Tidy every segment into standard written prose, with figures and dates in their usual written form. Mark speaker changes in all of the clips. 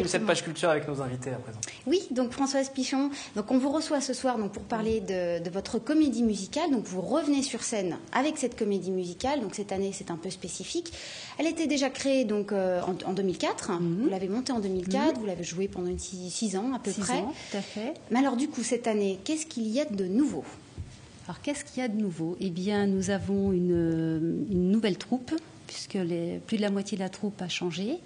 Speaker 1: Cette page culture avec nos invités à présent.
Speaker 2: Oui, donc Françoise Pichon, donc on vous reçoit ce soir donc, pour parler de votre comédie musicale. Donc vous revenez sur scène avec cette comédie musicale. Donc cette année, c'est un peu spécifique. Elle était déjà créée donc, en 2004. Vous l'avez montée en 2004. Vous l'avez jouée pendant 6 ans à peu près.
Speaker 3: 6 ans, tout à fait.
Speaker 2: Mais alors du coup, cette année, qu'est-ce qu'il y a de nouveau?
Speaker 3: Alors qu'est-ce qu'il y a de nouveau? Eh bien, nous avons une nouvelle troupe, puisque plus de la moitié de la troupe a changé.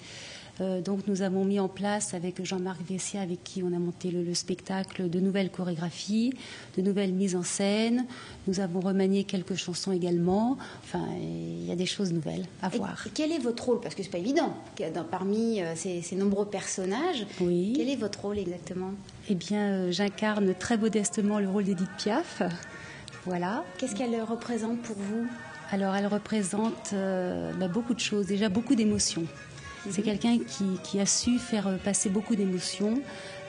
Speaker 3: Donc nous avons mis en place avec Jean-Marc Vessia, avec qui on a monté le spectacle, de nouvelles chorégraphies, de nouvelles mises en scène. Nous avons remanié quelques chansons également. Enfin, il y a des choses nouvelles à voir.
Speaker 2: Et quel est votre rôle? Parce que c'est pas évident. Parmi ces nombreux personnages,
Speaker 3: oui.
Speaker 2: Quel est votre rôle exactement?
Speaker 3: Eh bien, j'incarne très modestement le rôle d'Édith Piaf. Voilà.
Speaker 2: Qu'est-ce qu'elle représente pour vous?
Speaker 3: Alors, elle représente beaucoup de choses, déjà beaucoup d'émotions. C'est quelqu'un qui a su faire passer beaucoup d'émotions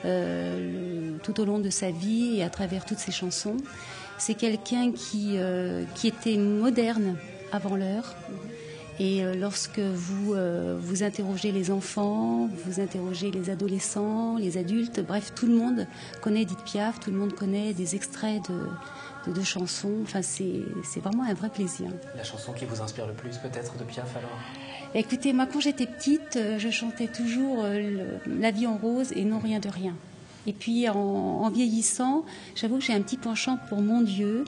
Speaker 3: tout au long de sa vie et à travers toutes ses chansons. C'est quelqu'un qui était moderne avant l'heure. Et lorsque vous interrogez les enfants, vous interrogez les adolescents, les adultes, bref, tout le monde connaît Édith Piaf, tout le monde connaît des extraits de chansons. Enfin, c'est vraiment un vrai plaisir.
Speaker 1: La chanson qui vous inspire le plus peut-être de Piaf alors?
Speaker 3: Écoutez, moi quand j'étais petite, je chantais toujours La vie en rose et Non rien de rien. Et puis en vieillissant, j'avoue que j'ai un petit penchant pour Mon Dieu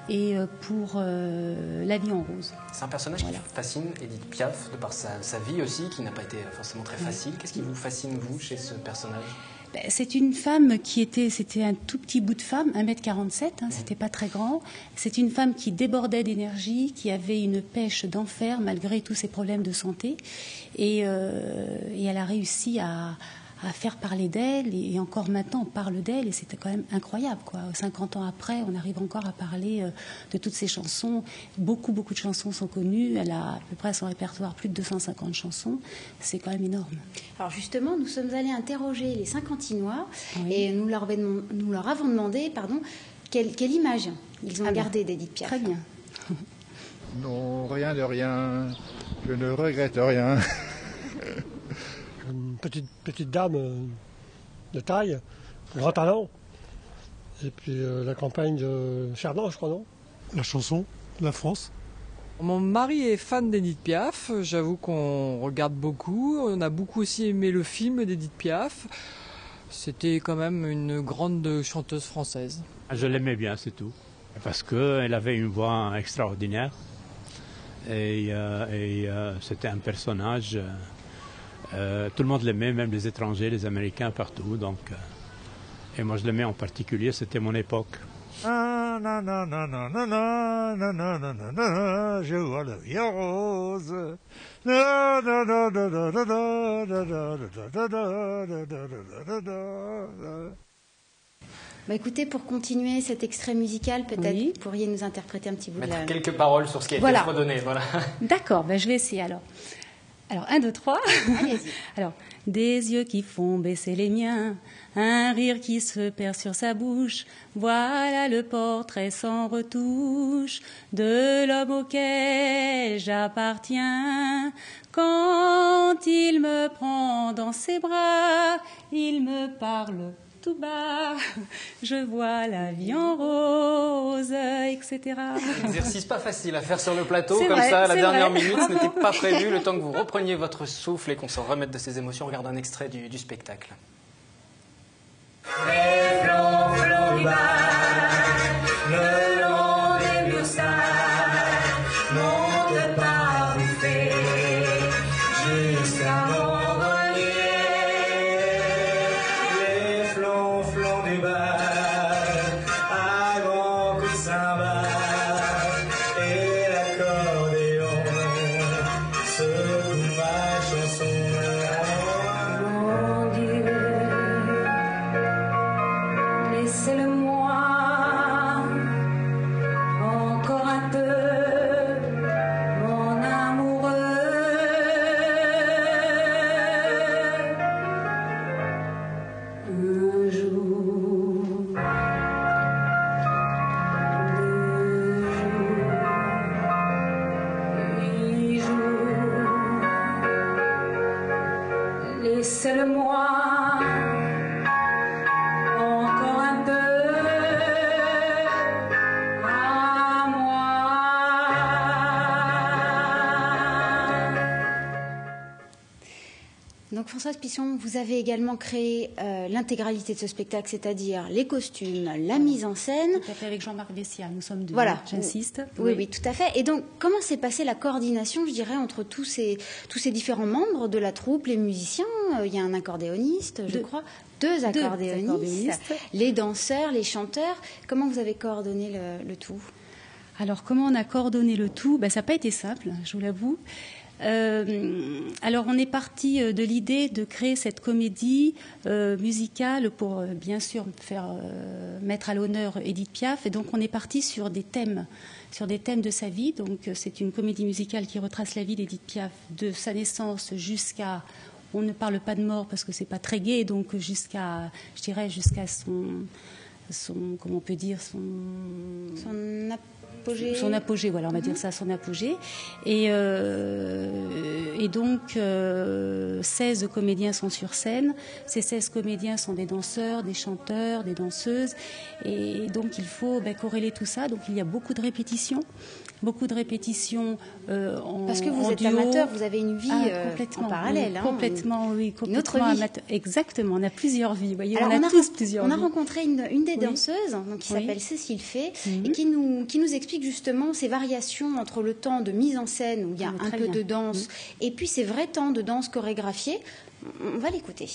Speaker 3: et pour La vie en rose.
Speaker 1: C'est un personnage qui fascine Édith Piaf, de par sa vie aussi, qui n'a pas été forcément très facile. Qu'est-ce qui vous fascine, vous, chez ce personnage?
Speaker 3: C'est une femme c'était un tout petit bout de femme, 1m47, c'était pas très grand. C'est une femme qui débordait d'énergie, qui avait une pêche d'enfer malgré tous ses problèmes de santé. Et elle a réussi à faire parler d'elle, et encore maintenant on parle d'elle, et c'était quand même incroyable, quoi. 50 ans après, on arrive encore à parler de toutes ces chansons. Beaucoup de chansons sont connues. Elle a à peu près à son répertoire plus de 250 chansons. C'est quand même énorme.
Speaker 2: Alors justement, nous sommes allés interroger les Saint-Quentinois, et nous leur avons demandé, quelle image ils ont gardé d'Édith Piaf.
Speaker 3: Très bien.
Speaker 4: Non, rien de rien, je ne regrette rien.
Speaker 5: Une petite dame de taille, grand talent. Et puis la campagne de Chardin, je crois, non?
Speaker 6: La chanson, la France.
Speaker 7: Mon mari est fan d'Édith Piaf, j'avoue qu'on regarde beaucoup. On a beaucoup aussi aimé le film d'Édith Piaf. C'était quand même une grande chanteuse française.
Speaker 8: Je l'aimais bien, c'est tout. Parce qu'elle avait une voix extraordinaire. Et c'était un personnage... tout le monde l'aimait, même les étrangers, les Américains, partout. Donc, et moi, je l'aimais en particulier, c'était mon époque.
Speaker 4: Je vois la vie en rose.
Speaker 2: Écoutez, pour continuer cet extrait musical, peut-être vous pourriez nous interpréter un petit bout de la...
Speaker 1: Quelques paroles sur ce qui a été redonné. Voilà.
Speaker 3: D'accord, je vais essayer alors. Alors, 1, 2, 3.
Speaker 2: Allez-y.
Speaker 3: Alors, des yeux qui font baisser les miens, un rire qui se perd sur sa bouche, voilà le portrait sans retouche de l'homme auquel j'appartiens. Quand il me prend dans ses bras, il me parle tout bas, je vois la vie en rose, etc.
Speaker 1: Exercice pas facile à faire sur le plateau,
Speaker 3: C'est
Speaker 1: comme
Speaker 3: vrai,
Speaker 1: ça, à la
Speaker 3: c'est
Speaker 1: dernière
Speaker 3: vrai.
Speaker 1: minute, ce n'était pas prévu. Le temps que vous repreniez votre souffle et qu'on se remette de ses émotions, on regarde un extrait du spectacle.
Speaker 9: Les flons du bar, le long des murs sales, montent par bouffées jusqu'à mon grenier. Les flons du bar, à grands coups de cymbales, et l'accordéon secoue ma chanson. Mon Dieu, laissez-le-moi encore un peu à moi.
Speaker 2: Donc Françoise Pichon, vous avez également créé l'intégralité de ce spectacle, c'est-à-dire les costumes, la mise en scène.
Speaker 3: Tout à fait, avec Jean-Marc Vessia, nous sommes deux,
Speaker 2: Voilà.
Speaker 3: j'insiste.
Speaker 2: Oui, oui, tout à fait. Et donc, comment s'est passée la coordination, je dirais, entre tous ces différents membres de la troupe, les musiciens? Il y a un accordéoniste, je crois, deux accordéonistes, les danseurs, les chanteurs. Comment vous avez coordonné le tout?
Speaker 3: Alors, comment on a coordonné le tout? Ça n'a pas été simple, je vous l'avoue. Alors, on est parti de l'idée de créer cette comédie musicale pour, bien sûr, mettre à l'honneur Édith Piaf. Et donc, on est parti sur des thèmes de sa vie. Donc, c'est une comédie musicale qui retrace la vie d'Édith Piaf de sa naissance jusqu'à... On ne parle pas de mort parce que c'est pas très gai, donc jusqu'à son comment on peut dire, son apogée, voilà, on va dire ça, son apogée. Et donc, 16 comédiens sont sur scène. Ces 16 comédiens sont des danseurs, des chanteurs, des danseuses. Et donc, il faut corréler tout ça. Donc, il y a beaucoup de répétitions
Speaker 2: Parce que vous êtes
Speaker 3: duo.
Speaker 2: amateur, vous avez une vie en parallèle.
Speaker 3: Complètement, oui.
Speaker 2: Une autre vie.
Speaker 3: Amateur. Exactement, on a plusieurs vies. Voyez,
Speaker 2: Alors,
Speaker 3: on a tous plusieurs vies.
Speaker 2: On a rencontré une des danseuses qui s'appelle Cécile Fay et qui nous explique justement ces variations entre le temps de mise en scène où il y a un peu de danse et puis ces vrais temps de danse chorégraphiés. On va l'écouter.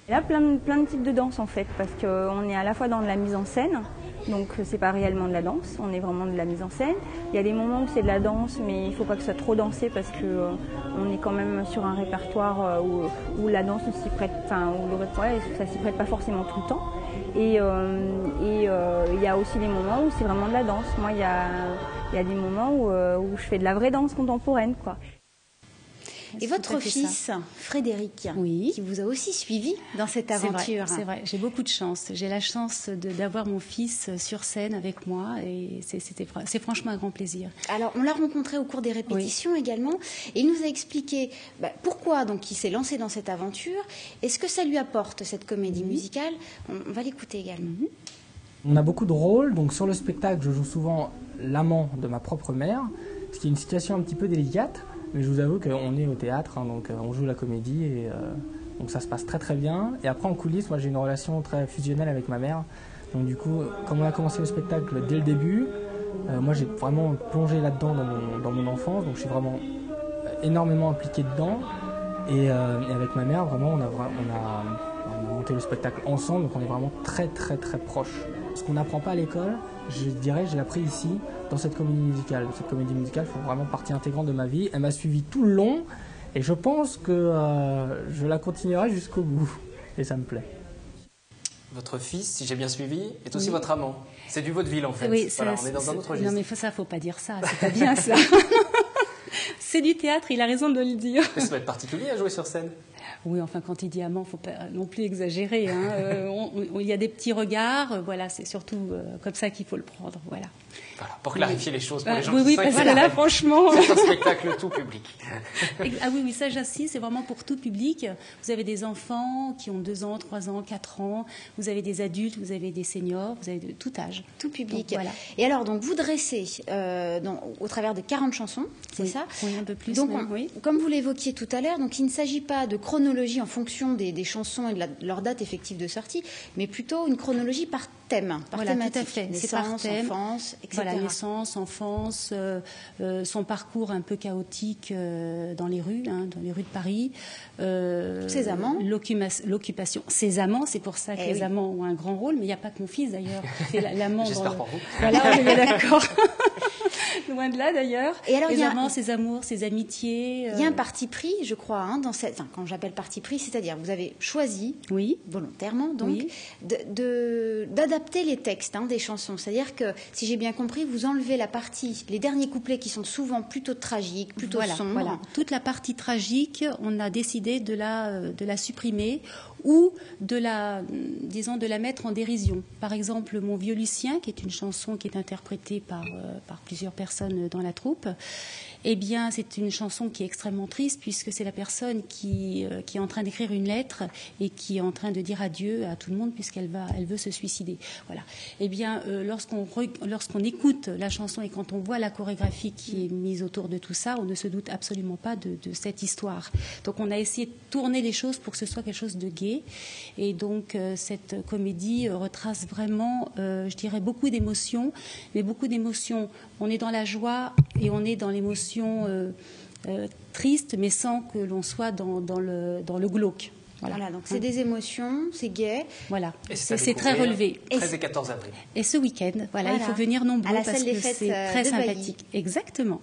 Speaker 10: Il y a plein de types de danse en fait, parce qu'on est à la fois dans de la mise en scène, donc c'est pas réellement de la danse, on est vraiment de la mise en scène. Il y a des moments où c'est de la danse, mais il faut pas que ce soit trop dansé parce que on est quand même sur un répertoire où la danse ne s'y prête, ça s'y prête pas forcément tout le temps. Et il y a aussi des moments où c'est vraiment de la danse. Moi, il y a des moments où je fais de la vraie danse contemporaine, quoi.
Speaker 2: Et votre fils, Frédéric, qui vous a aussi suivi dans cette aventure.
Speaker 3: C'est vrai, j'ai beaucoup de chance. J'ai la chance d'avoir mon fils sur scène avec moi et c'est franchement un grand plaisir.
Speaker 2: Alors, on l'a rencontré au cours des répétitions également et il nous a expliqué pourquoi donc il s'est lancé dans cette aventure et ce que ça lui apporte, cette comédie musicale. On va l'écouter également.
Speaker 11: On a beaucoup de rôles, donc sur le spectacle, je joue souvent l'amant de ma propre mère, ce qui est une situation un petit peu délicate. Mais je vous avoue qu'on est au théâtre, donc on joue la comédie et donc ça se passe très très bien. Et après en coulisses, moi j'ai une relation très fusionnelle avec ma mère. Donc du coup, comme on a commencé le spectacle dès le début, moi j'ai vraiment plongé là-dedans dans mon enfance. Donc je suis vraiment énormément impliqué dedans. Et avec ma mère, vraiment, on a monté le spectacle ensemble. Donc on est vraiment très très très proches. Ce qu'on n'apprend pas à l'école, je dirais, je l'ai appris ici, dans cette comédie musicale. Cette comédie musicale fait vraiment partie intégrante de ma vie. Elle m'a suivi tout le long et je pense que je la continuerai jusqu'au bout. Et ça me plaît.
Speaker 1: Votre fils, si j'ai bien suivi, est aussi votre amant. C'est du vaudeville en fait.
Speaker 3: Oui,
Speaker 1: voilà, on est dans un autre registre.
Speaker 3: Non mais ça, faut pas dire ça, c'est pas bien ça. C'est du théâtre, il a raison de le dire.
Speaker 1: Mais ça va être particulier à jouer sur scène.
Speaker 3: Oui, enfin, quand il dit amant, il ne faut pas non plus exagérer. Il y a des petits regards, voilà, c'est surtout comme ça qu'il faut le prendre. Voilà.
Speaker 1: Voilà, pour clarifier les choses pour les gens
Speaker 3: oui,
Speaker 1: qui
Speaker 3: parce que là, franchement...
Speaker 1: C'est un spectacle tout public.
Speaker 3: Ah oui, ça j'insiste, c'est vraiment pour tout public. Vous avez des enfants qui ont 2 ans, 3 ans, 4 ans, vous avez des adultes, vous avez des seniors, vous avez de tout âge.
Speaker 2: Tout public.
Speaker 3: Donc, voilà.
Speaker 2: Et alors, donc, vous dressez au travers de 40 chansons, c'est ça?
Speaker 3: Oui, un peu plus.
Speaker 2: Donc,
Speaker 3: oui.
Speaker 2: comme vous l'évoquiez tout à l'heure, donc il ne s'agit pas de chronologie en fonction des chansons et de leur date effective de sortie, mais plutôt une chronologie par thème, par thématique.
Speaker 3: Tout à fait.
Speaker 2: Naissance, enfance, etc.
Speaker 3: Voilà, naissance, enfance, son parcours un peu chaotique dans les rues de Paris.
Speaker 2: Ses amants.
Speaker 3: L'occupation. Ses amants, c'est pour ça que les amants ont un grand rôle, mais il n'y a pas que mon fils d'ailleurs qui fait l'amant.
Speaker 1: J'espère pour vous.
Speaker 3: Voilà, on est bien d'accord. Loin de là d'ailleurs.
Speaker 2: Et alors,
Speaker 3: les amants, ses amours, ses amitiés.
Speaker 2: Il y a un parti pris, je crois, dans cette. Enfin, quand j'appelle parti pris, c'est-à-dire vous avez choisi, volontairement, donc, d'adapter les textes des chansons. C'est-à-dire que, si j'ai bien compris, vous enlevez la partie, les derniers couplets qui sont souvent plutôt tragiques, plutôt sombres.
Speaker 3: Voilà. Toute la partie tragique, on a décidé de la supprimer ou de la mettre en dérision. Par exemple, Mon vieux Lucien, qui est une chanson qui est interprétée par plusieurs personnes. personnes dans la troupe. Eh bien, c'est une chanson qui est extrêmement triste puisque c'est la personne qui est en train d'écrire une lettre et qui est en train de dire adieu à tout le monde puisqu'elle veut se suicider. Voilà. Eh bien, lorsqu'on écoute la chanson et quand on voit la chorégraphie qui est mise autour de tout ça, on ne se doute absolument pas de cette histoire. Donc, on a essayé de tourner les choses pour que ce soit quelque chose de gai. Et donc, cette comédie retrace vraiment, je dirais, beaucoup d'émotions, mais beaucoup d'émotions. On est dans la joie et on est dans l'émotion triste, mais sans que l'on soit dans le glauque.
Speaker 2: Voilà, donc c'est des émotions, c'est gai.
Speaker 3: Voilà,
Speaker 1: Et
Speaker 3: c'est très relevé.
Speaker 1: 13 et 14 avril.
Speaker 3: Et ce week-end, voilà, il faut venir nombreux
Speaker 2: à la
Speaker 3: parce
Speaker 2: salle des
Speaker 3: que
Speaker 2: fêtes
Speaker 3: c'est très
Speaker 2: de Bailly.
Speaker 3: sympathique. Exactement.